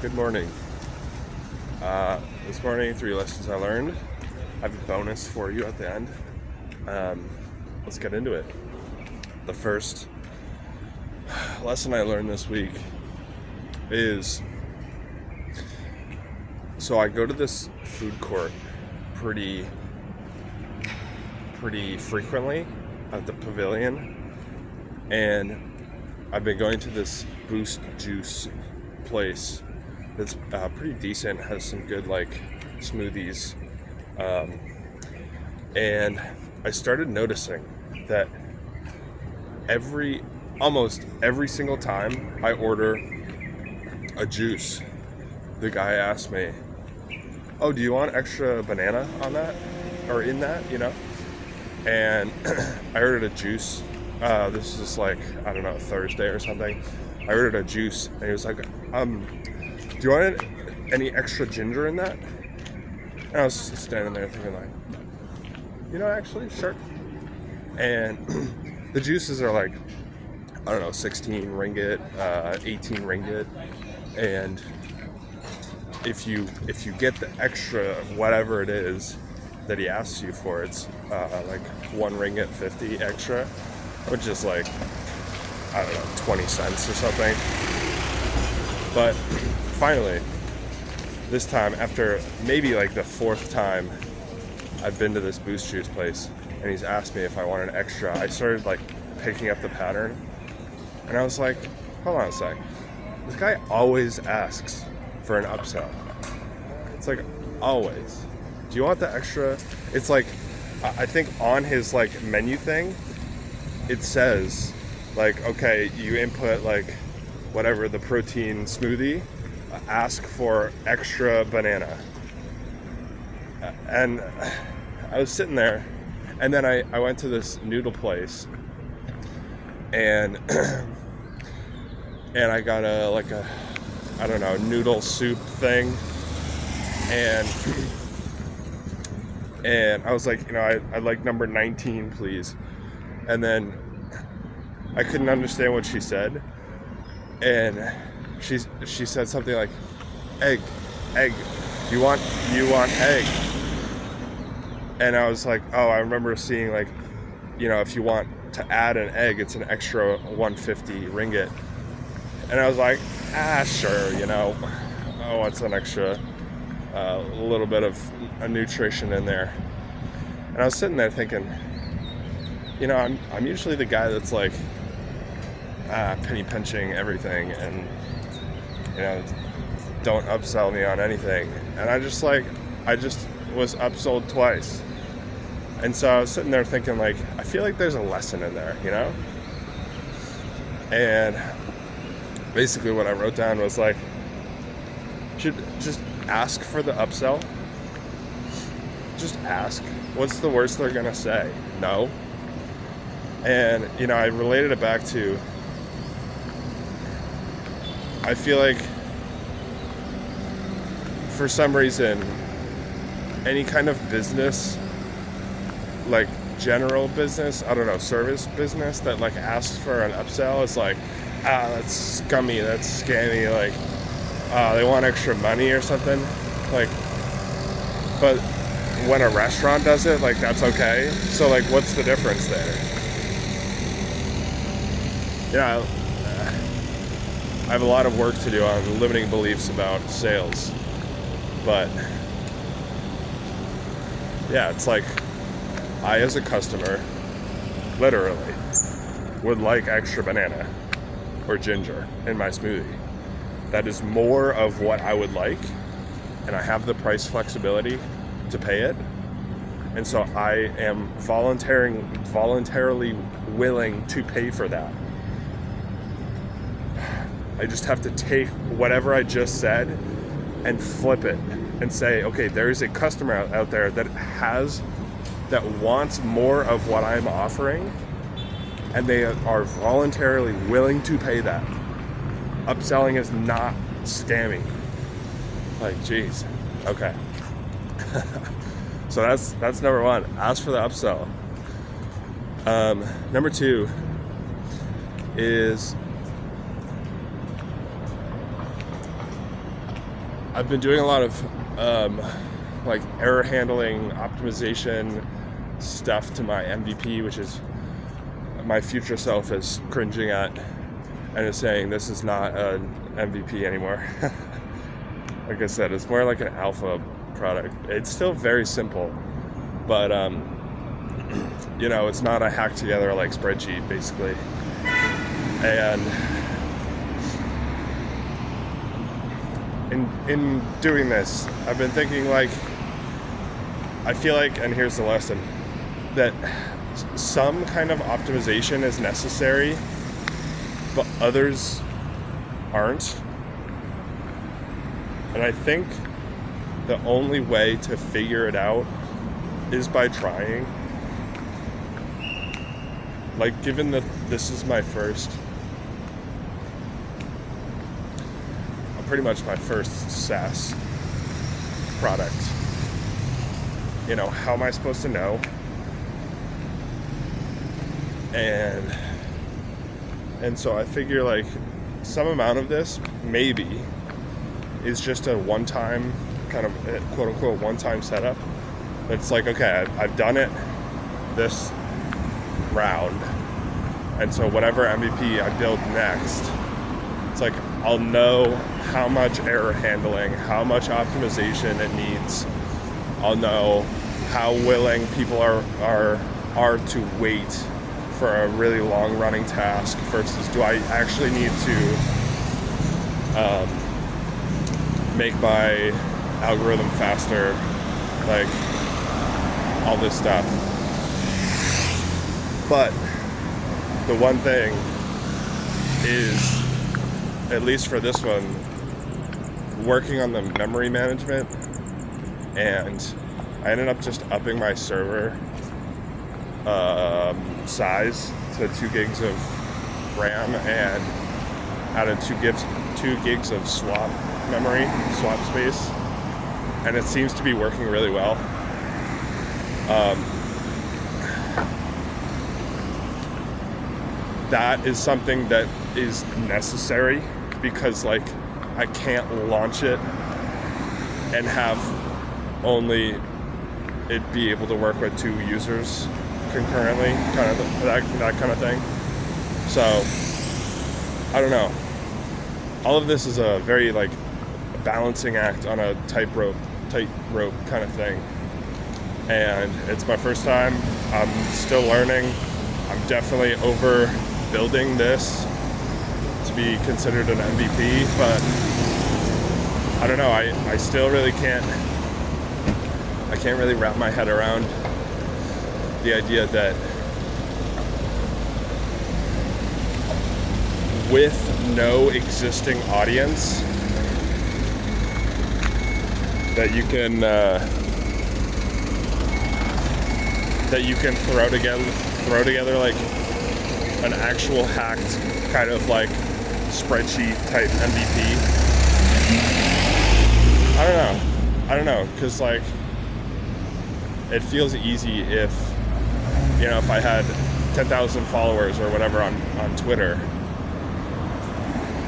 Good morning. This morning, 3 lessons I learned. I have a bonus for you at the end. Let's get into it. The first lesson I learned this week is, so I go to this food court pretty frequently at the Pavilion, and I've been going to this Boost Juice place that's pretty decent, has some good like smoothies, and I started noticing that almost every single time I order a juice, the guy asked me, "Oh, do you want extra banana on that or in that, And I ordered a juice. This is like, I don't know, Thursday or something. I ordered a juice, and he was like, do you want any extra ginger in that? And I was standing there thinking like, actually, sure. And the juices are like, I don't know, 16 ringgit, 18 ringgit. And if you get the extra whatever it is that he asks you for, it's like 1 ringgit 50 extra, which is like, I don't know, 20 cents or something. But finally, this time, after maybe like the 4th time I've been to this Boost Juice place and he's asked me if I want an extra, I started like picking up the pattern, and I was like, hold on a sec, this guy always asks for an upsell. It's like, always. Do you want the extra? It's like, I think on his like menu thing, it says like, okay, you input like whatever, the protein smoothie, ask for extra banana. And I was sitting there, and then I went to this noodle place, and and I got a I don't know, noodle soup thing, and I was like, I'd like number 19, please. And then I couldn't understand what she said, and she said something like, egg, you want egg. And I was like, oh, I remember seeing like, if you want to add an egg, it's an extra 150 ringgit. And I was like, sure, oh, what's an extra a little bit of a nutrition in there. And I was sitting there thinking, I'm usually the guy that's like penny pinching everything, and don't upsell me on anything. And I just was upsold twice. And so I was sitting there thinking like, I feel like there's a lesson in there, And basically what I wrote down was like, should just ask for the upsell. Just ask. What's the worst they're gonna say? No. And I related it back to, I feel like for some reason any kind of business, like general business, I don't know, service business that like asks for an upsell is like, that's scummy, that's scammy, like they want extra money or something. Like, but when a restaurant does it, like that's okay. So like, what's the difference there? I have a lot of work to do on limiting beliefs about sales, but yeah, it's like, I as a customer literally would like extra banana or ginger in my smoothie. That is more of what I would like, and I have the price flexibility to pay it, and so I am voluntarily willing to pay for that. I just have to take whatever I just said and flip it and say, okay, there is a customer out there that wants more of what I'm offering, and they are voluntarily willing to pay that. Upselling is not scammy. Like, geez. Okay. So that's number 1. Ask for the upsell. Number 2 is I've been doing a lot of like error handling, optimization stuff to my MVP, which is my future self is cringing at and is saying this is not an MVP anymore. Like I said, it's more like an alpha product. It's still very simple, but you know, it's not a hack together like spreadsheet basically. And in doing this, I've been thinking, like, I feel like, and here's the lesson, that some kind of optimization is necessary, but others aren't. And I think the only way to figure it out is by trying. Like, given that this is my first, pretty much my first SaaS product, you know, how am I supposed to know? And so I figure, like, some amount of this maybe is just a one-time kind of quote-unquote one-time setup. It's like, okay, I've done it this round, and so whatever MVP I build next, it's like I'll know how much error handling, how much optimization it needs. I'll know how willing people are to wait for a really long running task versus do I actually need to make my algorithm faster, like all this stuff. But the one thing is, at least for this one, working on the memory management, and I ended up just upping my server size to 2 gigs of RAM and added 2 gigs of swap space, and it seems to be working really well. That is something that is necessary, because, like, I can't launch it and have only it be able to work with 2 users concurrently, kind of that kind of thing. So I don't know. All of this is a very, like, balancing act on a tightrope kind of thing, and it's my first time. I'm still learning. I'm definitely overbuilding this to be considered an MVP, but I don't know, I still really can't really wrap my head around the idea that with no existing audience that you can throw together like an actual hacked kind of like spreadsheet type MVP. I don't know, because, like, it feels easy if, you know, if I had 10,000 followers or whatever on Twitter,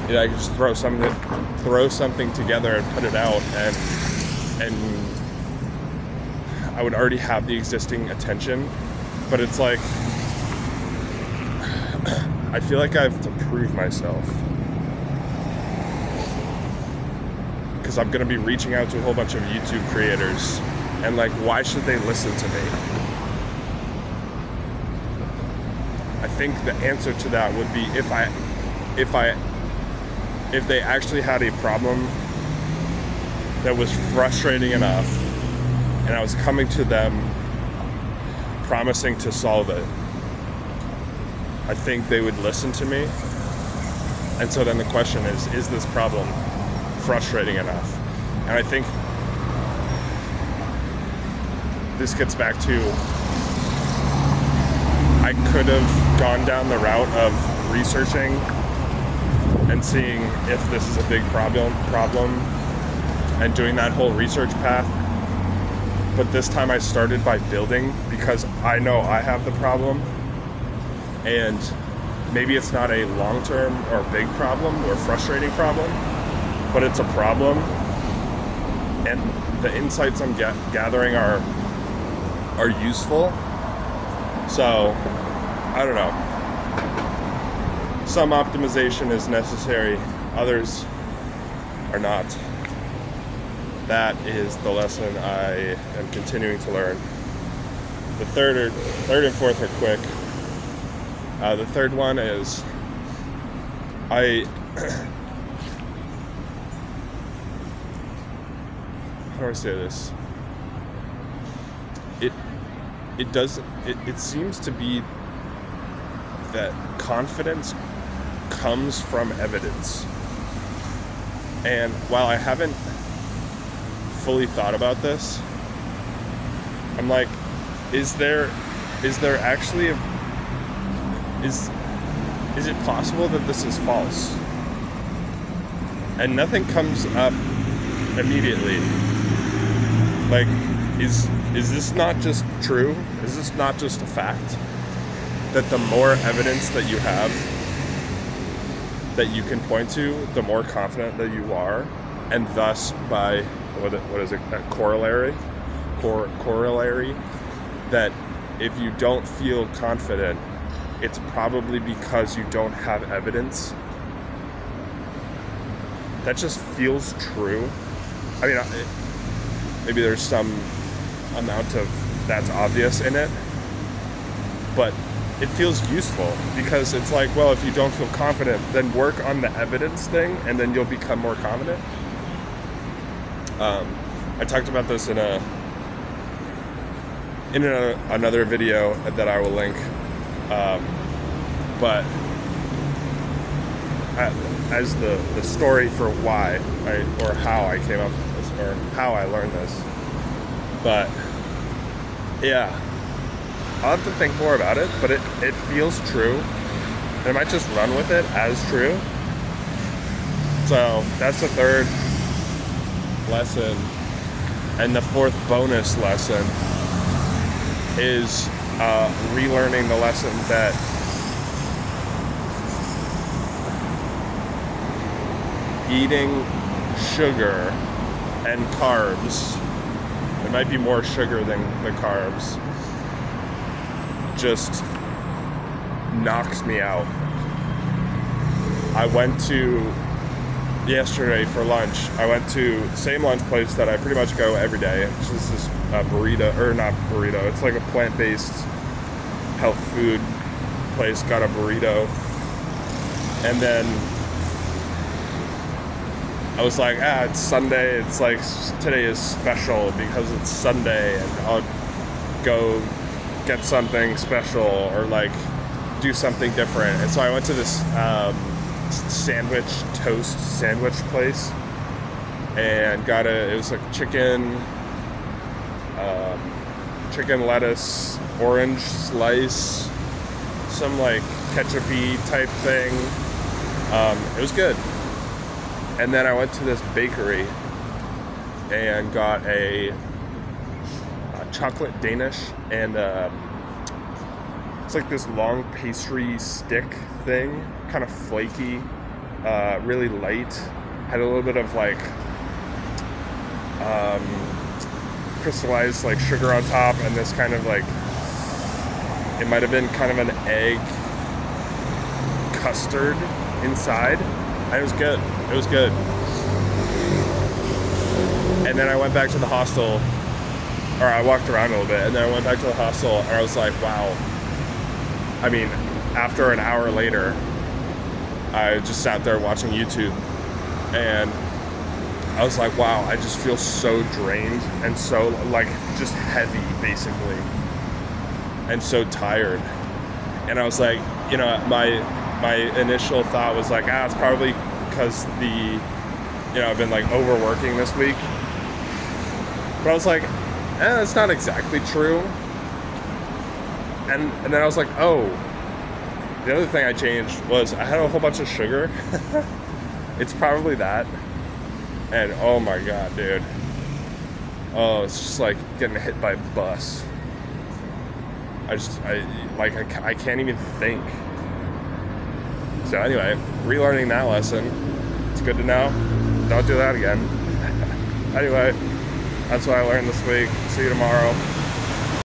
you know, I could just throw something together and put it out, and I would already have the existing attention. But it's like, I feel like I have to prove myself, because I'm going to be reaching out to a whole bunch of YouTube creators, and, like, why should they listen to me? I think the answer to that would be if they actually had a problem that was frustrating enough, and I was coming to them promising to solve it, I think they would listen to me. And so then the question is this problem frustrating enough? And I think this gets back to, I could have gone down the route of researching and seeing if this is a big problem and doing that whole research path. But this time I started by building, because I know I have the problem, and maybe it's not a long-term or big problem or frustrating problem, but it's a problem, and the insights I'm gathering are useful. So I don't know. Some optimization is necessary, others are not. That is the lesson I am continuing to learn. The third and fourth are quick. The third one is how do I say this? It seems to be that confidence comes from evidence. And while I haven't fully thought about this, I'm like, is there actually is it possible that this is false? And nothing comes up immediately. Like, is this not just true? Is this not just a fact? That the more evidence that you have that you can point to, the more confident that you are, and thus by what is it, a corollary, that if you don't feel confident, it's probably because you don't have evidence. That just feels true. I mean, maybe there's some amount of that's obvious in it, but it feels useful because it's like, well, if you don't feel confident, then work on the evidence thing and then you'll become more confident. I talked about this in another video that I will link, but as the story for why or how I came up with this or how I learned this. But yeah, I'll have to think more about it, but it feels true. And I might just run with it as true. So that's the third lesson. And the fourth bonus lesson is relearning the lesson that eating sugar and carbs, it might be more sugar than the carbs, just knocks me out. I went to yesterday for lunch. I went to the same lunch place that I pretty much go every day, which is this burrito, or not burrito, it's like a plant-based health food place. Got a burrito, and then I was like, it's Sunday, it's like today is special because it's Sunday, and I'll go get something special or like do something different. And so I went to this toast sandwich place and got it was like chicken lettuce, orange slice, some like ketchup-y type thing. It was good. And then I went to this bakery and got a chocolate Danish, and it's like this long pastry stick thing, kind of flaky, really light, had a little bit of like crystallized like sugar on top, and this kind of like, it might have been kind of an egg custard inside. And it was good. It was good. And then I went back to the hostel, or I walked around a little bit, and then I went back to the hostel, and I was like, wow. I mean, after an hour later, I just sat there watching YouTube, and I was like, wow, I just feel so drained and so like just heavy, basically, and so tired. And I was like, you know, my initial thought was like, it's probably because I've been like overworking this week. But I was like, that's not exactly true. And then I was like, oh, the other thing I changed was I had a whole bunch of sugar. It's probably that. And oh my God, dude. Oh, it's just like getting hit by a bus. I can't even think. So anyway, relearning that lesson. It's good to know. Don't do that again. Anyway, that's what I learned this week. See you tomorrow.